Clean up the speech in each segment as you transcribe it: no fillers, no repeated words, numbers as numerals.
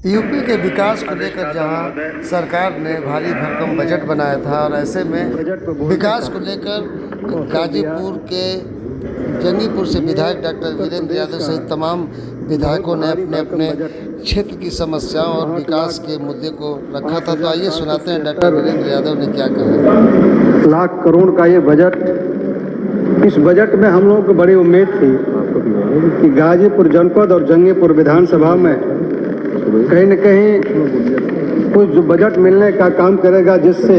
UP के विकास को लेकर जहां सरकार ने भारी भरकम बजट बनाया था और ऐसे में विकास को लेकर गाजीपुर के जंगीपुर से विधायक डॉक्टर वीरेंद्र यादव सहित तमाम विधायकों ने अपने अपने क्षेत्र की समस्याओं और विकास के मुद्दे को रखा था। तो आइए सुनाते हैं डॉक्टर वीरेंद्र यादव ने क्या कहा। लाख करोड़ का ये बजट, इस बजट में हम लोगों को बड़ी उम्मीद थी कि गाजीपुर जनपद और जंगीपुर विधानसभा में कहीं न कहीं कुछ जो बजट मिलने का काम करेगा, जिससे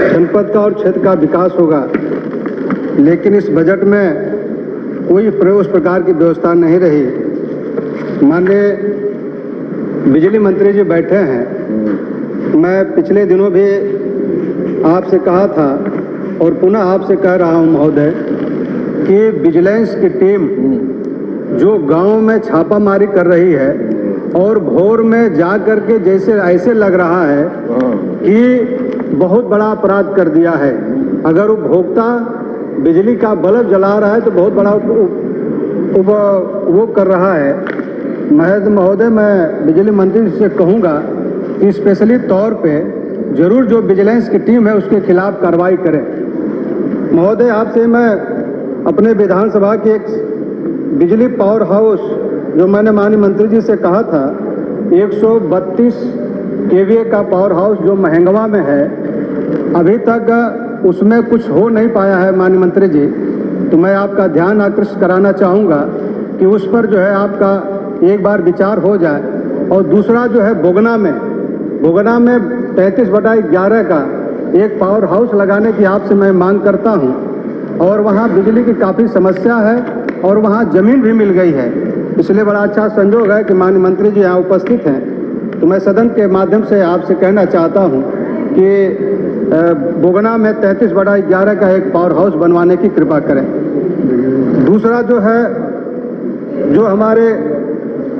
जनपद का और क्षेत्र का विकास होगा। लेकिन इस बजट में कोई उस प्रकार की व्यवस्था नहीं रही। माननीय बिजली मंत्री जी बैठे हैं। मैं पिछले दिनों भी आपसे कहा था और पुनः आपसे कह रहा हूं महोदय कि विजिलेंस की टीम जो गांव में छापामारी कर रही है और भोर में जा कर के जैसे ऐसे लग रहा है कि बहुत बड़ा अपराध कर दिया है। अगर उपभोक्ता बिजली का बल्ब जला रहा है तो बहुत बड़ा वो कर रहा है। महोदय, मैं बिजली मंत्री से कहूँगा कि स्पेशली तौर पे जरूर जो विजिलेंस की टीम है उसके खिलाफ कार्रवाई करें। महोदय, आपसे मैं अपने विधानसभा के एक बिजली पावर हाउस जो मैंने माननीय मंत्री जी से कहा था 132 केवीए का पावर हाउस जो महंगवा में है, अभी तक उसमें कुछ हो नहीं पाया है माननीय मंत्री जी। तो मैं आपका ध्यान आकृष्ट कराना चाहूँगा कि उस पर जो है आपका एक बार विचार हो जाए। और दूसरा जो है बोगना में 33/11 का एक पावर हाउस लगाने की आपसे मैं मांग करता हूँ। और वहाँ बिजली की काफ़ी समस्या है और वहाँ ज़मीन भी मिल गई है। इसलिए बड़ा अच्छा संजोग है कि माननीय मंत्री जी यहाँ उपस्थित हैं। तो मैं सदन के माध्यम से आपसे कहना चाहता हूँ कि बोगना में 33/11 का एक पावर हाउस बनवाने की कृपा करें। दूसरा जो है, जो हमारे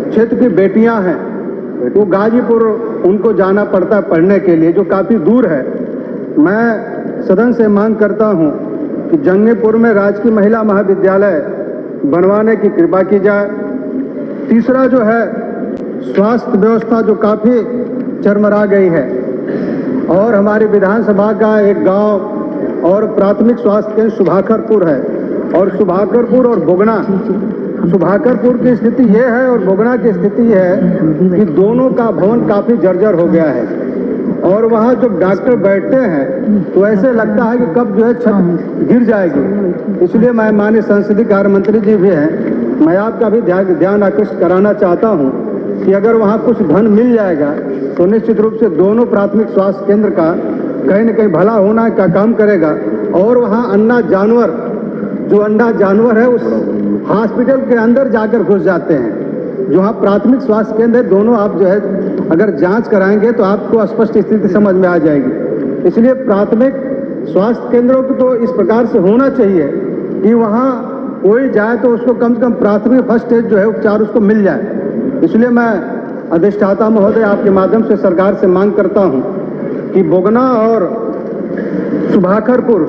क्षेत्र की बेटियां हैं वो गाजीपुर उनको जाना पड़ता है पढ़ने के लिए, जो काफ़ी दूर है। मैं सदन से मांग करता हूं कि जंगीपुर में राजकीय महिला महाविद्यालय बनवाने की कृपा की जाए। तीसरा जो है, स्वास्थ्य व्यवस्था जो काफ़ी चरमरा गई है और हमारी विधानसभा का एक गांव और प्राथमिक स्वास्थ्य केंद्र सुभाकरपुर है। और सुभाकरपुर और बोगना, सुभाकरपुर की स्थिति ये है और बोगना की स्थिति ये है कि दोनों का भवन काफ़ी जर्जर हो गया है। और वहाँ जब डॉक्टर बैठते हैं तो ऐसे लगता है कि कब जो है छत गिर जाएगी। इसलिए मैं माननीय संसदीय कार्य मंत्री जी भी हैं, मैं आपका भी ध्यान आकृष्ट कराना चाहता हूँ कि अगर वहाँ कुछ धन मिल जाएगा तो निश्चित रूप से दोनों प्राथमिक स्वास्थ्य केंद्र का कहीं न कहीं भला होना का काम करेगा। और वहाँ अंडा जानवर है उस हॉस्पिटल के अंदर जाकर घुस जाते हैं। जो वहाँ प्राथमिक स्वास्थ्य केंद्र है, दोनों आप जो है अगर जांच कराएंगे तो आपको स्पष्ट स्थिति समझ में आ जाएगी। इसलिए प्राथमिक स्वास्थ्य केंद्रों को तो इस प्रकार से होना चाहिए कि वहाँ कोई जाए तो उसको कम से कम प्राथमिक फर्स्ट एड जो है उपचार उसको मिल जाए। इसलिए मैं अधिष्ठाता महोदय आपके माध्यम से सरकार से मांग करता हूँ कि बोगना और सुभाकरपुर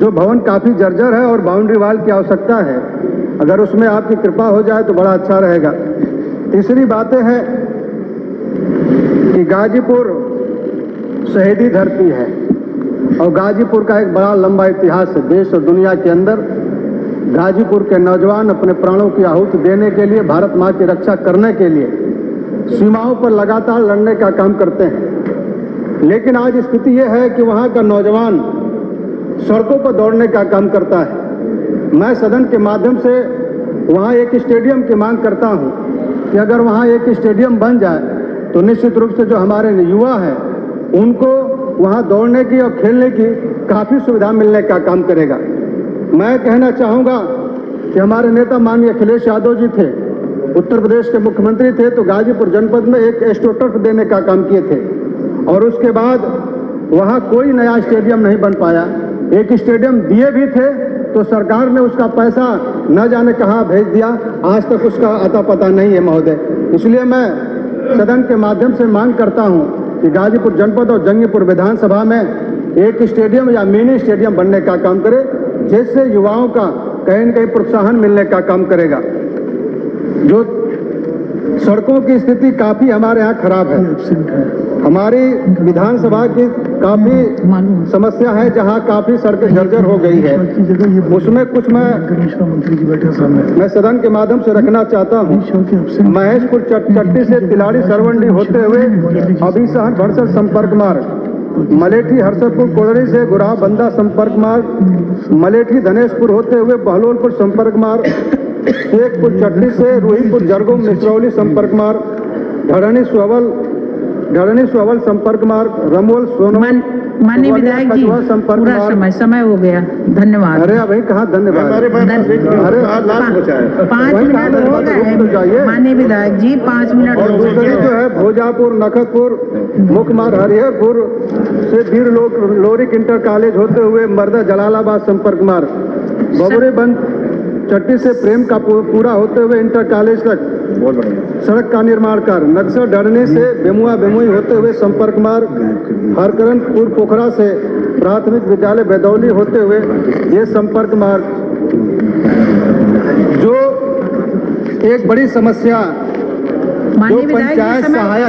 जो भवन काफ़ी जर्जर है और बाउंड्री वाल की आवश्यकता है, अगर उसमें आपकी कृपा हो जाए तो बड़ा अच्छा रहेगा। तीसरी बातें हैं कि गाजीपुर शहीदी धरती है और गाजीपुर का एक बड़ा लंबा इतिहास है देश और दुनिया के अंदर। गाजीपुर के नौजवान अपने प्राणों की आहुति देने के लिए, भारत माँ की रक्षा करने के लिए सीमाओं पर लगातार लड़ने का काम करते हैं। लेकिन आज स्थिति यह है कि वहाँ का नौजवान सड़कों पर दौड़ने का काम करता है। मैं सदन के माध्यम से वहाँ एक स्टेडियम की मांग करता हूँ कि अगर वहाँ एक स्टेडियम बन जाए तो निश्चित रूप से जो हमारे युवा हैं उनको वहाँ दौड़ने की और खेलने की काफ़ी सुविधा मिलने का काम करेगा। मैं कहना चाहूँगा कि हमारे नेता माननीय अखिलेश यादव जी थे, उत्तर प्रदेश के मुख्यमंत्री थे, तो गाजीपुर जनपद में एक एस्ट्रोटर्फ देने का काम किए थे और उसके बाद वहाँ कोई नया स्टेडियम नहीं बन पाया। एक स्टेडियम दिए भी थे तो सरकार ने उसका पैसा न जाने कहाँ भेज दिया, आज तक उसका अता पता नहीं है महोदय। इसलिए मैं सदन के माध्यम से मांग करता हूँ कि गाजीपुर जनपद और जंगीपुर विधानसभा में एक स्टेडियम या मिनी स्टेडियम बनने का काम करे, जिससे युवाओं का कहीं न कहीं प्रोत्साहन मिलने का काम करेगा। जो सड़कों की स्थिति काफ़ी हमारे यहाँ खराब है। हमारी विधानसभा की काफ़ी समस्या है जहाँ काफ़ी सड़कें जर्जर हो गई है। उसमें कुछ मैं सदन के माध्यम से रखना चाहता हूँ। महेशपुर चट्टी से तिलाड़ी सरवंडी होते हुए अभिसहन भरसर संपर्क मार्ग, मलेठी हरसदपुर कोड़री से गुराह बंदा संपर्क मार्ग, मलेठी धनेशपुर होते हुए बहलोलपुर संपर्क मार्ग, शेखपुर चट्टी से रूहीपुर जरगोम मिसरौली संपर्क मार्ग, ढड़नी सुअवल संपर्क मार्ग, रमोल सोनमन माननीय विधायक जी पूरा समय हो गया। धन्यवाद। अरे भाई कहाँ धन्यवाद, अरे 5 मिनट हो गए माननीय विधायक जी, 5 मिनट। और दूसरी जो है भोजापुर नखतपुर मुख्य मार्ग हरिहरपुर से वीर लोरिक इंटर कॉलेज होते हुए मर्दा जलालाबाद संपर्क मार्ग, बबुरी बंद चट्टी से प्रेम का पूरा होते हुए इंटर कॉलेज तक सड़क का निर्माण कर, नक्सल ढड़ने से बेमुई होते हुए संपर्क मार्ग, हरकरनपुर पोखरा से प्राथमिक विद्यालय बेदौली होते हुए ये संपर्क मार्ग। जो एक बड़ी समस्या माननीय विधायक जी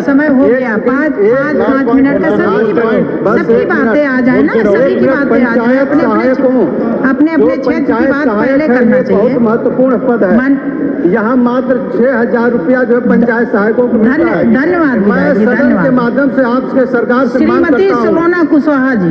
समय हो गया। 5 मिनट का सबकी बातें आ जाए ना, सभी की बातें आ जाए। अपने क्षेत्र की बात पहले करना चाहिए। बहुत महत्वपूर्ण पद है। यहाँ मात्र 6,000 रुपया जो है पंचायत सहायकों को मिलता है। धन्यवाद। मैं सदन के माध्यम से आपके सरकार से मांग करता हूँ। श्रीमती सलोना कुशवाहा जी।